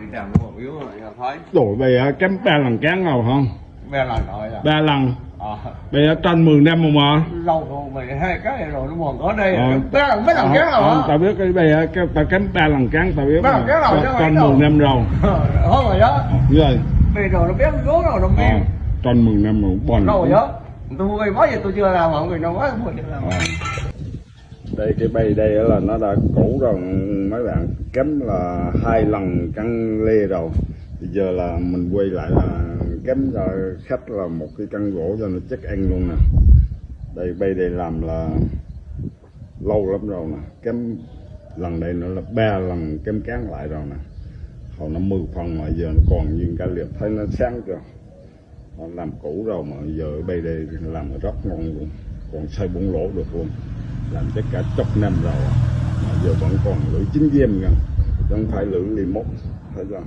đi làm của một yếu rồi thấy Đổi về kém 3 lần cán nào không? 3 lần rồi à. 3 lần. Ờ. Bây giờ trên 10 năm mà. Lâu rồi mày hai cái này rồi nó còn có đây. Ờ. Mấy lần cán rồi hả? Tao biết cái bây giờ tao kém 3 lần cán tao biết. 3 lần cán rồi chứ trên đâu. 10 năm rồi. Thôi rồi đó. Rồi. Bây giờ nó béo gố rồi nó mềm. Trên 10 năm rồi bòn. Đâu rồi đó. Tôi mua bao giờ tôi chưa làm mà người nào quá mua chưa làm. Đây cái bay đây là nó đã cũ rồi mấy bạn, kém là 2 lần căn lê rồi. Bây giờ là mình quay lại là kém cho khách là một cái căn gỗ cho nó chắc ăn luôn nè. Đây bay đây làm là lâu lắm rồi nè, kém lần đây nữa là 3 lần kém cán lại rồi nè. Hồi nó 10 phần mà giờ nó còn như cả liệp, thấy nó sáng chưa. Nó làm cũ rồi mà giờ bay đây làm rất ngon luôn, còn xây 4 lỗ được luôn, làm tất cả chục năm rồi mà giờ vẫn còn lưỡi 9 diêm nha, chứ không phải lưỡi 11, thấy chưa.